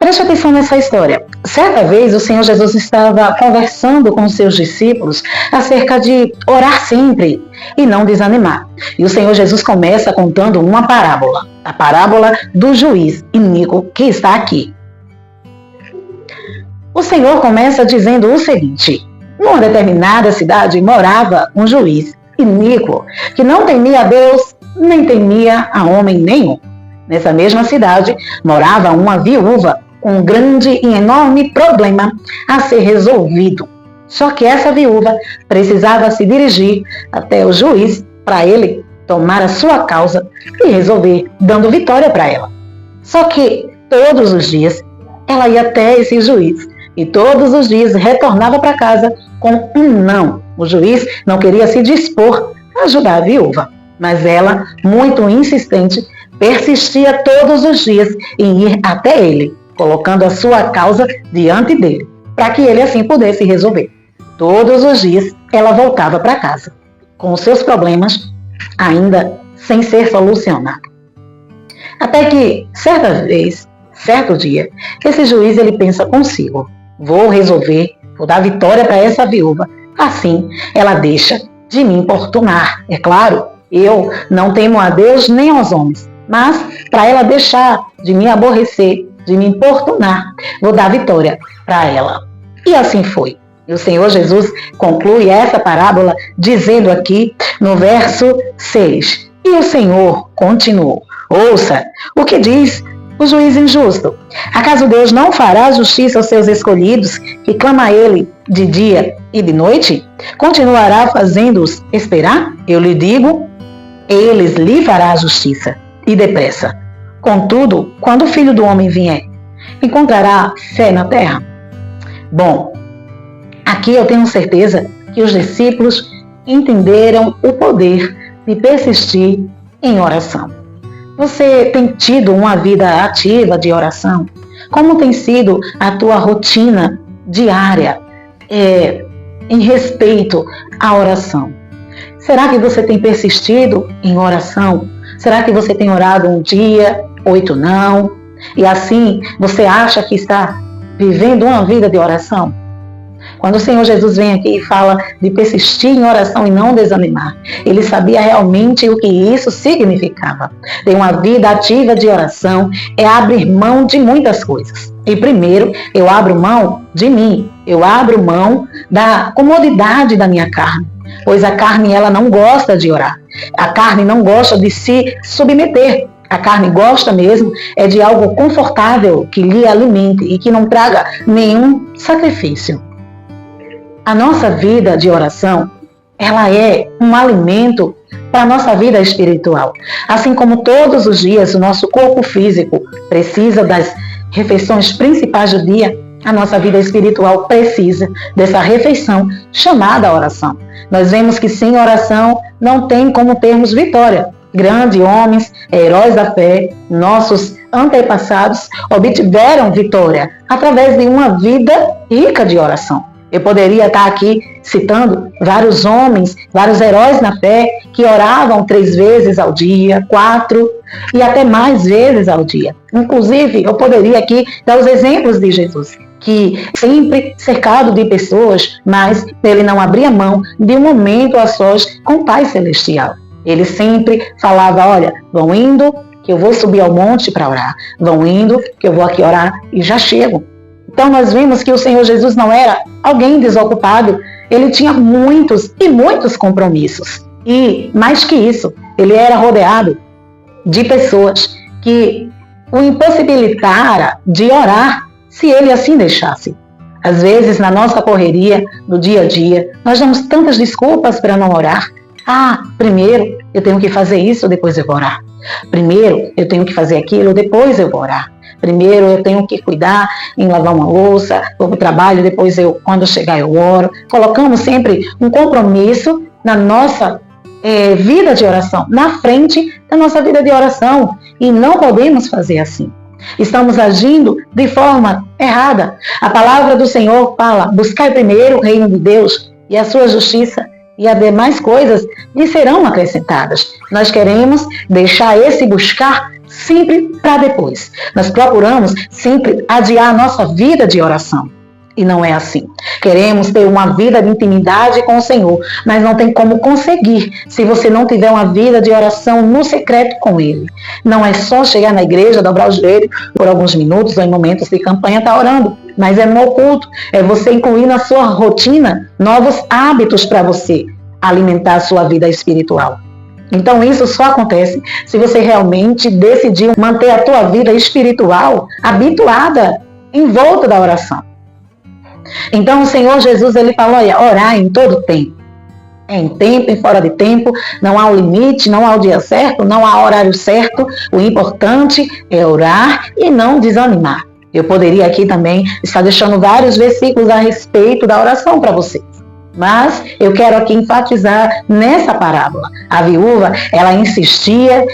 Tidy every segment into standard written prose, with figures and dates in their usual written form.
Preste atenção nessa história. Certa vez o Senhor Jesus estava conversando com os seus discípulos acerca de orar sempre e não desanimar. E o Senhor Jesus começa contando uma parábola, a parábola do juiz iníquo que está aqui. O Senhor começa dizendo o seguinte: numa determinada cidade morava um juiz iníquo que não temia a Deus nem temia a homem nenhum. Nessa mesma cidade morava uma viúva com um grande e enorme problema a ser resolvido. Só que essa viúva precisava se dirigir até o juiz para ele tomar a sua causa e resolver, dando vitória para ela. Só que todos os dias ela ia até esse juiz e todos os dias retornava para casa com um não. O juiz não queria se dispor a ajudar a viúva, mas ela, muito insistente, persistia todos os dias em ir até ele, colocando a sua causa diante dele, para que ele assim pudesse resolver. Todos os dias ela voltava para casa, com os seus problemas ainda sem ser solucionado. Até que, certo dia, esse juiz ele pensa consigo: vou resolver, vou dar vitória para essa viúva, assim ela deixa de me importunar. É claro, eu não temo a Deus nem aos homens, mas para ela deixar de me aborrecer, de me importunar, vou dar vitória para ela. E assim foi. E o Senhor Jesus conclui essa parábola dizendo aqui no verso 6: e o Senhor continuou: ouça o que diz o juiz injusto. Acaso Deus não fará justiça aos seus escolhidos, que clama a ele de dia e de noite? Continuará fazendo-os esperar? Eu lhe digo, eles lhe fará justiça e depressa. Contudo, quando o Filho do Homem vier, encontrará fé na terra? Bom, aqui eu tenho certeza que os discípulos entenderam o poder de persistir em oração. Você tem tido uma vida ativa de oração? Como tem sido a tua rotina diária em respeito à oração? Será que você tem persistido em oração? Será que você tem orado um dia, 8 não? E assim você acha que está vivendo uma vida de oração? Quando o Senhor Jesus vem aqui e fala de persistir em oração e não desanimar, ele sabia realmente o que isso significava. Ter uma vida ativa de oração é abrir mão de muitas coisas. E primeiro, eu abro mão de mim. Eu abro mão da comodidade da minha carne. Pois a carne, ela não gosta de orar. A carne não gosta de se submeter. A carne gosta mesmo é de algo confortável que lhe alimente e que não traga nenhum sacrifício. A nossa vida de oração, ela é um alimento para a nossa vida espiritual. Assim como todos os dias o nosso corpo físico precisa das refeições principais do dia, a nossa vida espiritual precisa dessa refeição chamada oração. Nós vemos que sem oração não tem como termos vitória. Grandes homens, heróis da fé, nossos antepassados obtiveram vitória através de uma vida rica de oração. Eu poderia estar aqui citando vários homens, vários heróis na fé que oravam 3 vezes ao dia, 4 e até mais vezes ao dia. Inclusive, eu poderia aqui dar os exemplos de Jesus, que sempre cercado de pessoas, mas ele não abria mão de um momento a sós com o Pai Celestial. Ele sempre falava: olha, vão indo que eu vou subir ao monte para orar, vão indo que eu vou aqui orar e já chego. Então nós vimos que o Senhor Jesus não era alguém desocupado, ele tinha muitos e muitos compromissos. E mais que isso, ele era rodeado de pessoas que o impossibilitara de orar se ele assim deixasse. Às vezes, na nossa correria, no dia a dia, nós damos tantas desculpas para não orar. Primeiro eu tenho que fazer isso, depois eu vou orar. Primeiro eu tenho que fazer aquilo, depois eu vou orar. Primeiro eu tenho que cuidar em lavar uma louça, vou para o trabalho, depois quando eu chegar eu oro. Colocamos sempre um compromisso na nossa vida de oração, na frente da nossa vida de oração. E não podemos fazer assim. Estamos agindo de forma errada. A palavra do Senhor fala: buscai primeiro o reino de Deus e a sua justiça, e as demais coisas lhe serão acrescentadas. Nós queremos deixar esse buscar sempre para depois. Nós procuramos sempre adiar a nossa vida de oração. E não é assim. Queremos ter uma vida de intimidade com o Senhor, mas não tem como conseguir se você não tiver uma vida de oração no secreto com Ele. Não é só chegar na igreja, dobrar o joelho por alguns minutos ou em momentos de campanha, estar orando. Mas é no oculto, é você incluir na sua rotina novos hábitos para você alimentar a sua vida espiritual. Então isso só acontece se você realmente decidir manter a tua vida espiritual habituada em volta da oração. Então o Senhor Jesus, ele falou, orar em todo tempo. Em tempo e fora de tempo, não há um limite, não há o dia certo, não há horário certo. O importante é orar e não desanimar. Eu poderia aqui também estar deixando vários versículos a respeito da oração para vocês. Mas eu quero aqui enfatizar nessa parábola. A viúva, ela insistia,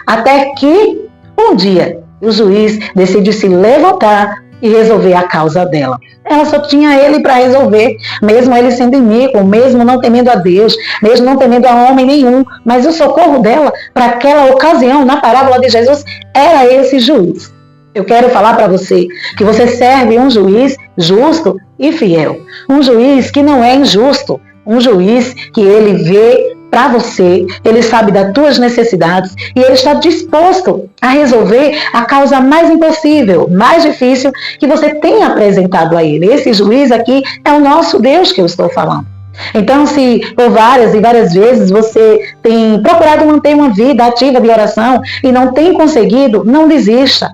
até que um dia o juiz decide se levantar e resolver a causa dela. Ela só tinha ele para resolver, mesmo ele sendo iníquo, mesmo não temendo a Deus, mesmo não temendo a homem nenhum, mas o socorro dela para aquela ocasião, na parábola de Jesus, era esse juiz. Eu quero falar para você que você serve um juiz justo e fiel, um juiz que não é injusto, um juiz que ele vê para você, ele sabe das tuas necessidades e ele está disposto a resolver a causa mais impossível, mais difícil que você tenha apresentado a ele. Esse juiz aqui é o nosso Deus que eu estou falando. Então, se por várias e várias vezes você tem procurado manter uma vida ativa de oração e não tem conseguido, não desista.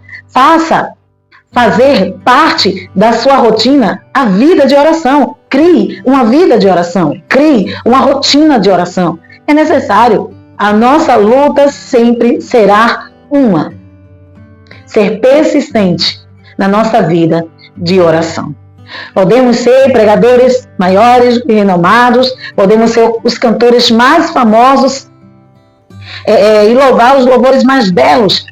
Fazer parte da sua rotina a vida de oração. Crie uma vida de oração. Crie uma rotina de oração. É necessário. A nossa luta sempre será uma. Ser persistente na nossa vida de oração. Podemos ser pregadores maiores e renomados, podemos ser os cantores mais famosos e louvar os louvores mais belos.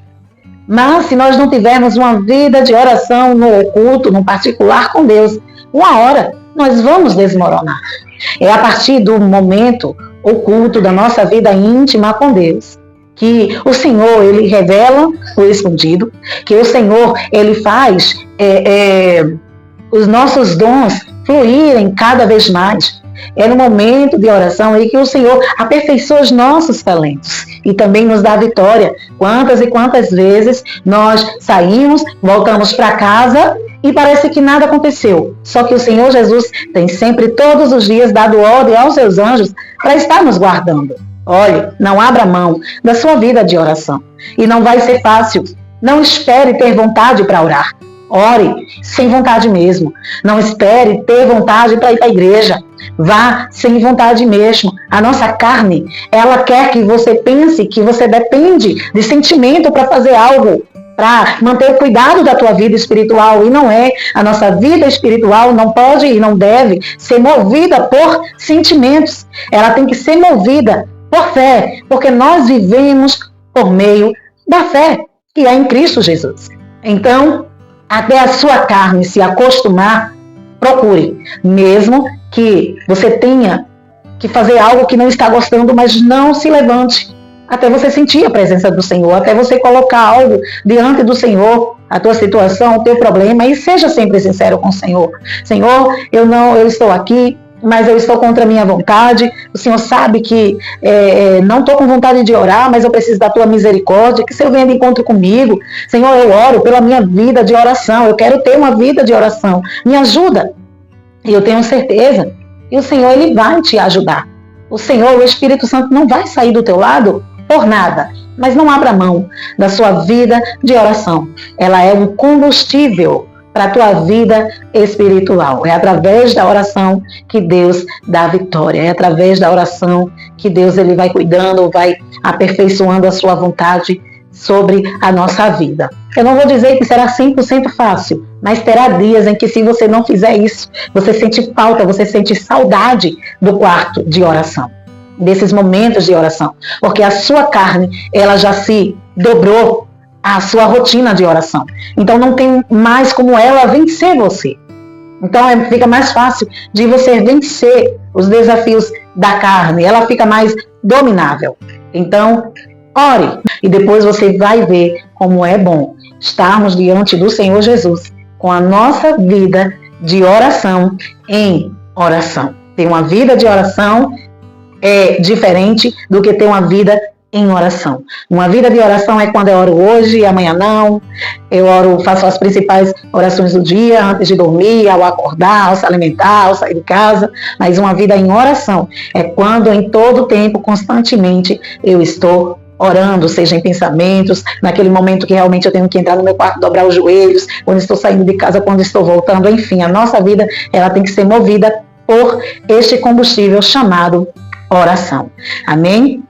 Mas se nós não tivermos uma vida de oração no oculto, no particular com Deus, uma hora nós vamos desmoronar. É a partir do momento oculto da nossa vida íntima com Deus que o Senhor, ele revela o escondido, que o Senhor, ele faz os nossos dons fluírem cada vez mais. É no momento de oração aí que o Senhor aperfeiçoa os nossos talentos e também nos dá vitória. Quantas e quantas vezes nós saímos, voltamos para casa e parece que nada aconteceu. Só que o Senhor Jesus tem sempre, todos os dias, dado ordem aos seus anjos para estar nos guardando. Olhe, não abra mão da sua vida de oração. E não vai ser fácil. Não espere ter vontade para orar. Ore sem vontade mesmo. Não espere ter vontade para ir para a igreja. Vá sem vontade mesmo. A nossa carne, ela quer que você pense que você depende de sentimento para fazer algo, para manter o cuidado da tua vida espiritual. E não é. A nossa vida espiritual não pode e não deve ser movida por sentimentos. Ela tem que ser movida por fé, porque nós vivemos por meio da fé, que é em Cristo Jesus. Então, até a sua carne se acostumar, procure. Mesmo que você tenha que fazer algo que não está gostando, mas não se levante. Até você sentir a presença do Senhor, até você colocar algo diante do Senhor, a tua situação, o teu problema, e seja sempre sincero com o Senhor. Senhor, eu estou aqui, mas eu estou contra a minha vontade. O Senhor sabe que não estou com vontade de orar, mas eu preciso da tua misericórdia, que o Senhor venha de encontro comigo. Senhor, eu oro pela minha vida de oração, eu quero ter uma vida de oração, me ajuda. E eu tenho certeza que o Senhor, ele vai te ajudar. O Senhor, o Espírito Santo, não vai sair do teu lado por nada, mas não abra mão da sua vida de oração. Ela é um combustível para a tua vida espiritual. É através da oração que Deus dá vitória. É através da oração que Deus, ele vai cuidando, vai aperfeiçoando a sua vontade sobre a nossa vida. Eu não vou dizer que será 100% fácil, mas terá dias em que, se você não fizer isso, você sente falta, você sente saudade do quarto de oração, desses momentos de oração, porque a sua carne, ela já se dobrou à sua rotina de oração. Então não tem mais como ela vencer você. Então fica mais fácil de você vencer os desafios da carne, ela fica mais dominável. Então, Ore. E depois você vai ver como é bom estarmos diante do Senhor Jesus com a nossa vida de oração em oração. Ter uma vida de oração é diferente do que ter uma vida em oração. Uma vida de oração é quando eu oro hoje e amanhã não. Eu oro, faço as principais orações do dia, antes de dormir, ao acordar, ao se alimentar, ao sair de casa. Mas uma vida em oração é quando em todo tempo, constantemente, eu estou orando, seja em pensamentos, naquele momento que realmente eu tenho que entrar no meu quarto, dobrar os joelhos, quando estou saindo de casa, quando estou voltando, enfim, a nossa vida, ela tem que ser movida por este combustível chamado oração. Amém?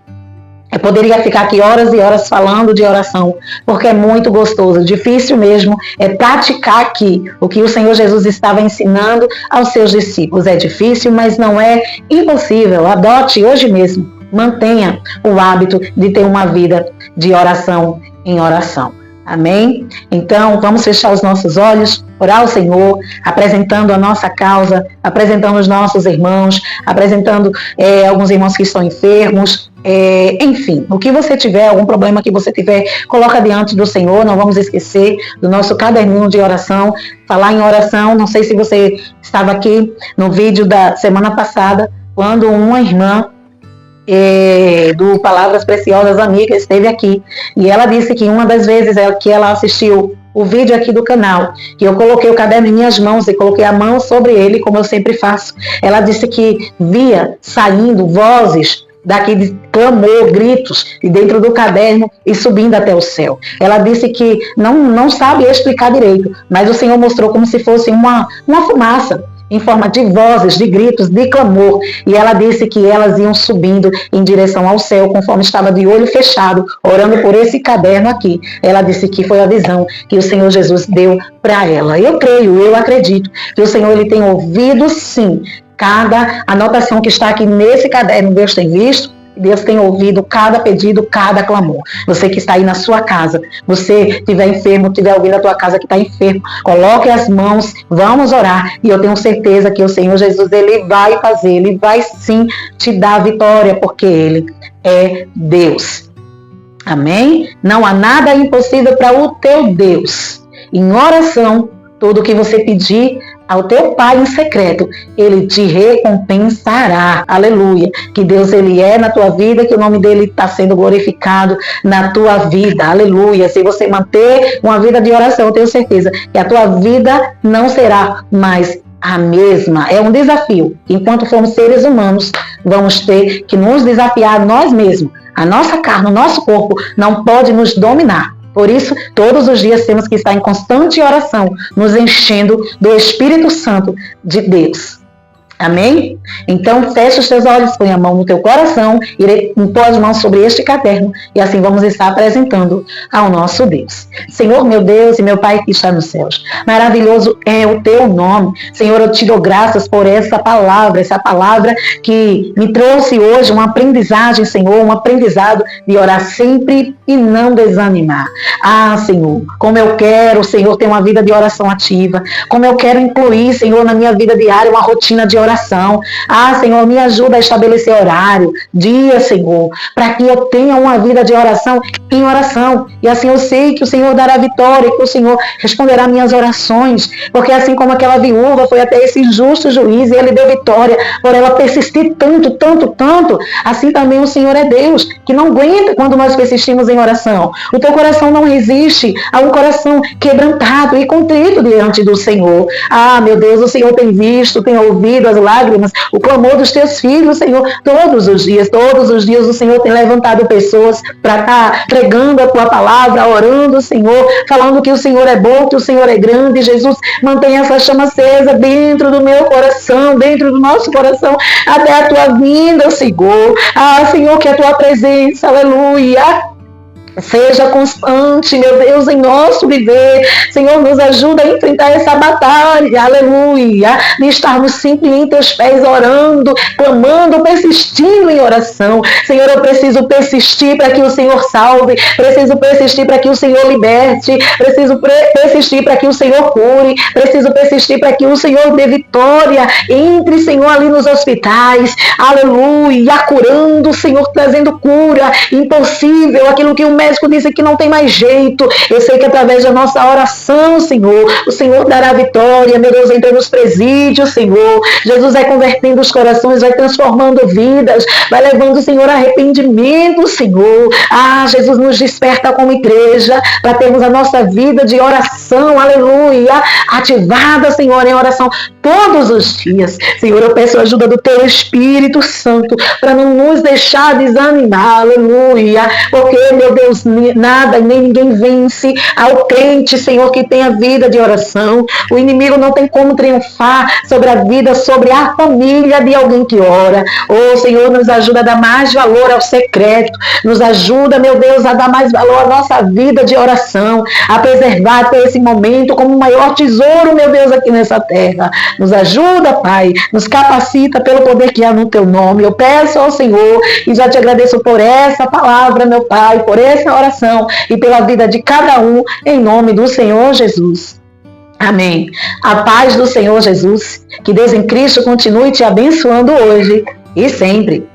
Eu poderia ficar aqui horas e horas falando de oração, porque é muito gostoso. Difícil mesmo é praticar aqui o que o Senhor Jesus estava ensinando aos seus discípulos. É difícil, mas não é impossível. Adote hoje mesmo. Mantenha o hábito de ter uma vida de oração em oração. Amém? Então, vamos fechar os nossos olhos, orar ao Senhor, apresentando a nossa causa, apresentando os nossos irmãos, apresentando alguns irmãos que estão enfermos, enfim, o que você tiver, algum problema que você tiver, coloca diante do Senhor. Não vamos esquecer do nosso caderninho de oração. Falar em oração, não sei se você estava aqui no vídeo da semana passada, quando uma irmã do Palavras Preciosas Amiga esteve aqui, e ela disse que uma das vezes que ela assistiu o vídeo aqui do canal, que eu coloquei o caderno em minhas mãos e coloquei a mão sobre ele, como eu sempre faço, ela disse que via saindo vozes daqui de clamor, gritos, de dentro do caderno e subindo até o céu. Ela disse que não sabe explicar direito, mas o Senhor mostrou como se fosse uma fumaça, em forma de vozes, de gritos, de clamor. E ela disse que elas iam subindo em direção ao céu, conforme estava de olho fechado, orando por esse caderno aqui. Ela disse que foi a visão que o Senhor Jesus deu para ela. Eu creio, eu acredito que o Senhor ele tem ouvido, sim, cada anotação que está aqui nesse caderno. Deus tem visto. Deus tem ouvido cada pedido, cada clamor. Você que está aí na sua casa, você estiver enfermo, estiver ouvindo a tua casa que está enfermo, coloque as mãos, vamos orar. E eu tenho certeza que o Senhor Jesus, ele vai fazer, ele vai sim te dar a vitória, porque ele é Deus. Amém? Não há nada impossível para o teu Deus. Em oração, tudo que você pedir ao teu Pai em secreto, ele te recompensará. Aleluia. Que Deus ele é na tua vida, que o nome dele está sendo glorificado na tua vida. Aleluia. Se você manter uma vida de oração, eu tenho certeza que a tua vida não será mais a mesma. É um desafio. Enquanto formos seres humanos, vamos ter que nos desafiar nós mesmos. A nossa carne, o nosso corpo não pode nos dominar. Por isso, todos os dias temos que estar em constante oração, nos enchendo do Espírito Santo de Deus. Amém? Então, fecha os teus olhos, põe a mão no teu coração, impõe as mãos sobre este caderno, e assim vamos estar apresentando ao nosso Deus. Senhor, meu Deus e meu Pai que está nos céus, maravilhoso é o teu nome. Senhor, eu te dou graças por essa palavra que me trouxe hoje uma aprendizagem, Senhor, um aprendizado de orar sempre e não desanimar. Ah, Senhor, como eu quero, Senhor, ter uma vida de oração ativa, como eu quero incluir, Senhor, na minha vida diária uma rotina de oração. Ah, Senhor, me ajuda a estabelecer horário, dia, Senhor, para que eu tenha uma vida de oração em oração. E assim eu sei que o Senhor dará vitória, que o Senhor responderá minhas orações, porque assim como aquela viúva foi até esse injusto juiz e ele deu vitória por ela persistir tanto, assim também o Senhor é Deus, que não aguenta quando nós persistimos em oração. O teu coração não resiste a um coração quebrantado e contrito diante do Senhor. Ah, meu Deus, o Senhor tem visto, tem ouvido as lágrimas, o clamor dos teus filhos, Senhor, todos os dias o Senhor tem levantado pessoas para estar pregando a tua palavra, orando, Senhor, falando que o Senhor é bom, que o Senhor é grande. Jesus, mantenha essa chama acesa dentro do meu coração, dentro do nosso coração, até a tua vinda, Senhor. Ah, Senhor, que a tua presença, aleluia, Seja constante, meu Deus, em nosso viver. Senhor, nos ajuda a enfrentar essa batalha, aleluia. De estarmos sempre em teus pés, orando, clamando, persistindo em oração. Senhor, eu preciso persistir para que o Senhor salve, preciso persistir para que o Senhor liberte, preciso persistir para que o Senhor cure, preciso persistir para que o Senhor dê vitória. Entre, Senhor, ali nos hospitais, aleluia, curando, Senhor, trazendo cura, impossível, aquilo que o médico disse que não tem mais jeito. Eu sei que através da nossa oração, Senhor, o Senhor dará vitória. Meu Deus, entra nos presídios, Senhor. Jesus vai convertendo os corações, vai transformando vidas, vai levando, Senhor, arrependimento, Senhor. Jesus nos desperta como igreja para termos a nossa vida de oração, aleluia, ativada, Senhor, em oração todos os dias. Senhor, eu peço a ajuda do Teu Espírito Santo para não nos deixar desanimar, aleluia, porque, meu Deus, nada nem ninguém vence ao crente, Senhor, que tem a vida de oração. O inimigo não tem como triunfar sobre a vida, sobre a família de alguém que ora. Senhor, nos ajuda a dar mais valor ao secreto, nos ajuda, meu Deus, a dar mais valor à nossa vida de oração, a preservar até esse momento como o maior tesouro, meu Deus, aqui nessa terra. Nos ajuda, Pai, nos capacita pelo poder que há no Teu nome. Eu peço ao Senhor e já te agradeço por essa palavra, meu Pai, por essa oração e pela vida de cada um, em nome do Senhor Jesus. Amém. A paz do Senhor Jesus, que Deus em Cristo continue te abençoando hoje e sempre.